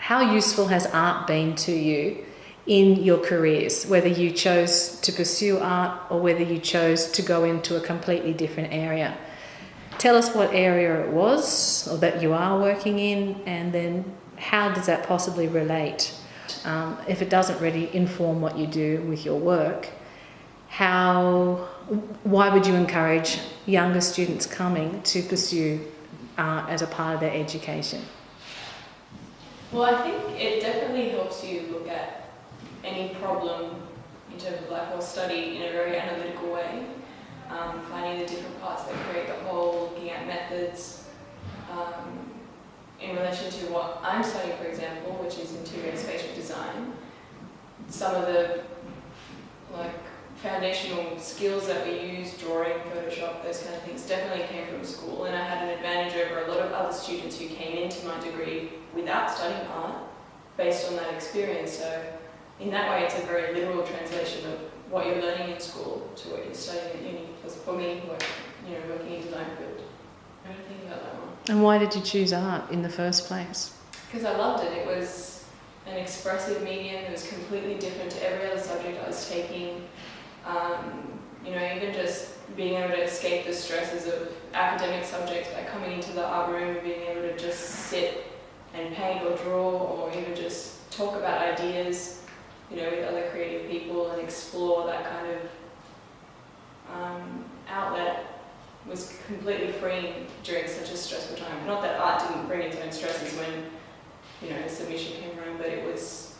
how useful has art been to you in your careers, whether you chose to pursue art or whether you chose to go into a completely different area? Tell us what area it was or that you are working in, and then how does that possibly relate? If it doesn't really inform what you do with your work, why would you encourage younger students coming to pursue art as a part of their education? Well, I think it definitely helps you look at any problem in terms of life or study in a very analytical way, finding the different parts that create the whole, looking at methods. In relation to what I'm studying, for example, which is interior and spatial design, some of the foundational skills that we use, drawing, Photoshop, those kind of things, definitely came from school, and I had an advantage over a lot of other students who came into my degree without studying art based on that experience. So in that way, it's a very literal translation of what you're learning in school to what you're studying at uni. Because for me, working in design field, I don't think about that one. And why did you choose art in the first place? Because I loved it. It was an expressive medium. It was completely different to every other subject I was taking. Even just being able to escape the stresses of academic subjects by coming into the art room and being able to just sit and paint or draw, or even just talk about ideas, with other creative people and explore that kind of outlet was completely freeing during such a stressful time. Not that art didn't bring its own stresses when, a submission came around, but it was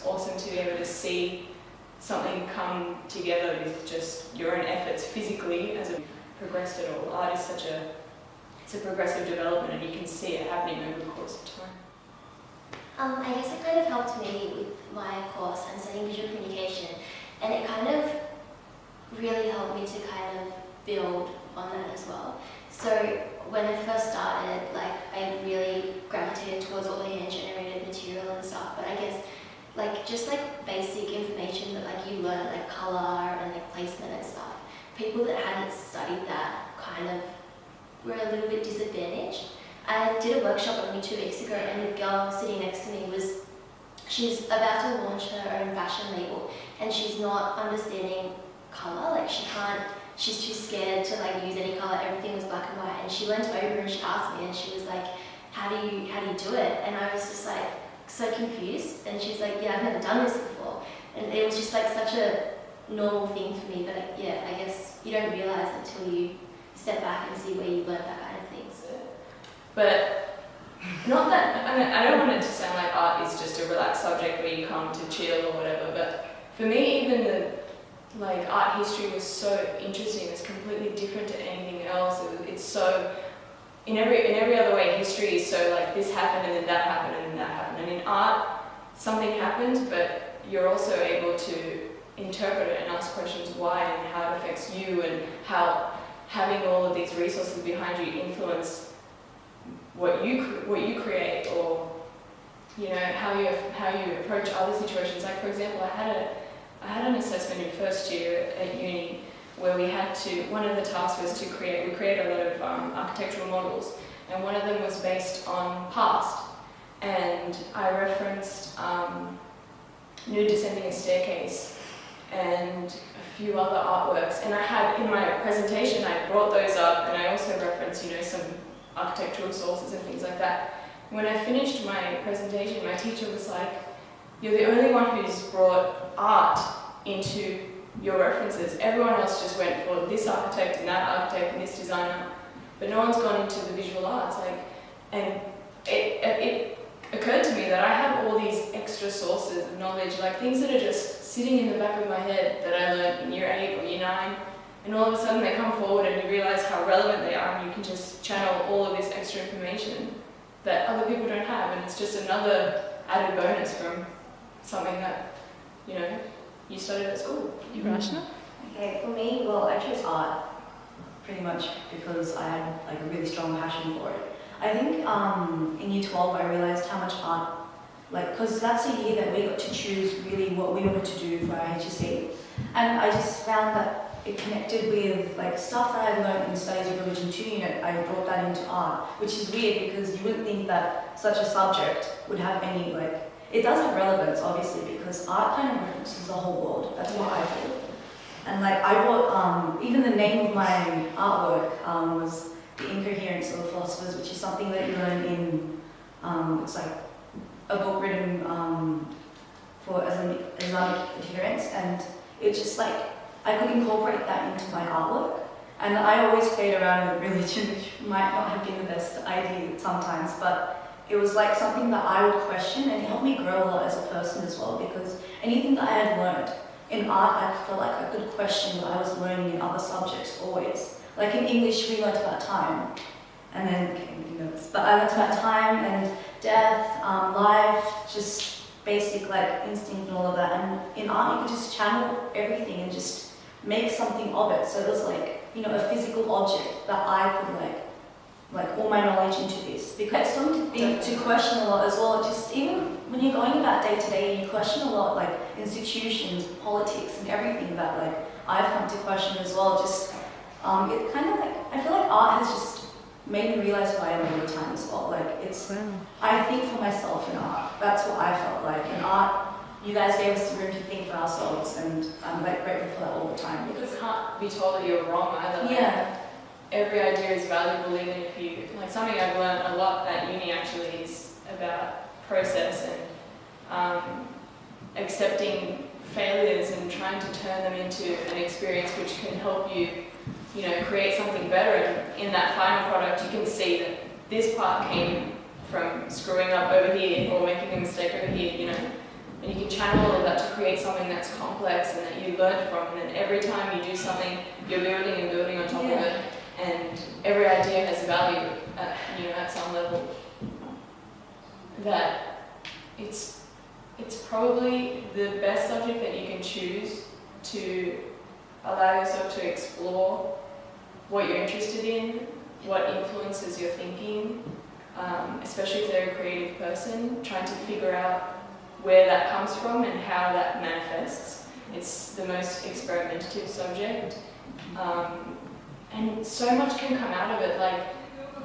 awesome to be able to see something come together with just your own efforts physically as it progressed at all. Art is it's a progressive development, and you can see it happening over the course of time. I guess it kind of helped me with my course. I'm studying visual communication, and it kind of really helped me to kind of build on that as well. So when I first started, I really gravitated towards all the hand-generated material and stuff, but I guess just basic information that you learn, colour and placement and stuff. People that hadn't studied that kind of were a little bit disadvantaged. I did a workshop only 2 weeks ago, and the girl sitting next to me she's about to launch her own fashion label, and she's not understanding colour. She's too scared to use any colour. Everything was black and white, and she leant over and she asked me, and she was like, how do you do it? And I was just so confused, and she's like, yeah, I've never done this before. And it was just such a normal thing for me, but I guess you don't realise until you step back and see where you learn that kind of things. But not that, I don't want it to sound like art is just a relaxed subject where you come to chill or whatever, but for me, even the art history was so interesting. It's completely different to anything else. It's so, in every other way, history is so this happened and then that happened and then that happened. And in art, something happened, but you're also able to interpret it and ask questions why and how it affects you, and how having all of these resources behind you influence what you create, or how you approach other situations. For example, I had an assessment in first year at uni where one of the tasks was we created a lot of architectural models, and one of them was based on past, and I referenced Nude Descending a Staircase and a few other artworks, and I had in my presentation, I brought those up, and I also referenced some architectural sources and things like that. When I finished my presentation, my teacher was like, you're the only one who's brought art into your references. Everyone else just went for this architect and that architect and this designer, but no one's gone into the visual arts. And it occurred to me that I have all these extra sources of knowledge, things that are just sitting in the back of my head that I learned in year 8 or year 9, and all of a sudden they come forward and you realise how relevant they are, and you can just channel all of this extra information that other people don't have, and it's just another added bonus from something that, you studied at school. You, Rashna? Okay, for me, I chose art pretty much because I had a really strong passion for it. I think in year 12 I realised how much art, because that's a year that we got to choose really what we wanted to do for our HSC, and I just found that it connected with like stuff that I learned in studies of religion too. You know, I brought that into art, which is weird because you wouldn't think that such a subject would have any like. It does have relevance, obviously, because art kind of references the whole world. That's what I feel. And like I brought, even the name of my artwork was The Incoherence of the Philosophers, which is something that you learn in, it's like a book written for Islamic adherents, and it just like, I could incorporate that into my artwork. And I always played around with religion, which might not have been the best idea sometimes, but it was like something that I would question, and it helped me grow a lot as a person as well, because anything that I had learned in art, I felt like I could question what I was learning in other subjects always. Like in English, we learnt about time, and then, but I learnt about time and death, life, just basic like instinct and all of that. And in art, you could just channel everything and just make something of it. So it was like, you know, a physical object that I could like all my knowledge into this. Because it's something to think, to question a lot as well. Just even when you're going about day to day, you question a lot, like institutions, politics, and everything that like I've come to question as well. Just it kind of like, I feel like art has just made me realize who I am all the time as well. Like it's, I think for myself in art. That's what I felt like in art. You guys gave us the room to think for ourselves, and I'm like grateful for that all the time. Because can't be told that you're wrong either. Like, yeah. Every idea is valuable, even if you, like something I've learned a lot at uni actually is about process and accepting failures and trying to turn them into an experience which can help you, you know, create something better. And in that final product, you can see that this part came from screwing up over here or making a mistake over here, you know. And you can channel all of that to create something that's complex and that you learned from. And then every time you do something, you're building and building on top of it. And every idea has value, you know, at some level. That it's probably the best subject that you can choose to allow yourself to explore what you're interested in, what influences your thinking, especially if they're a creative person, trying to figure out where that comes from and how that manifests. It's the most experimentative subject. And so much can come out of it, like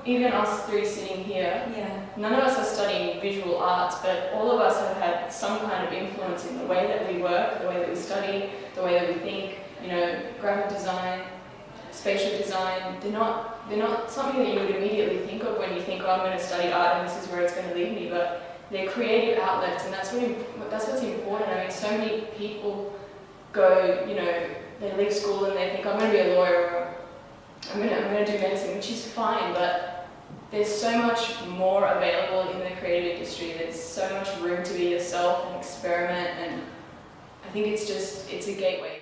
even us three sitting here, none of us are studying visual arts, but all of us have had some kind of influence in the way that we work, the way that we study, the way that we think, you know, graphic design, spatial design. They're not something that you would immediately think of when you think, oh, I'm going to study art and this is where it's going to lead me, but they're creative outlets, and that's what's important. I mean, so many people go, you know, they leave school and they think, I'm going to be a lawyer, or I'm going to do medicine, which is fine, but there's so much more available in the creative industry. There's so much room to be yourself and experiment, and I think it's a gateway.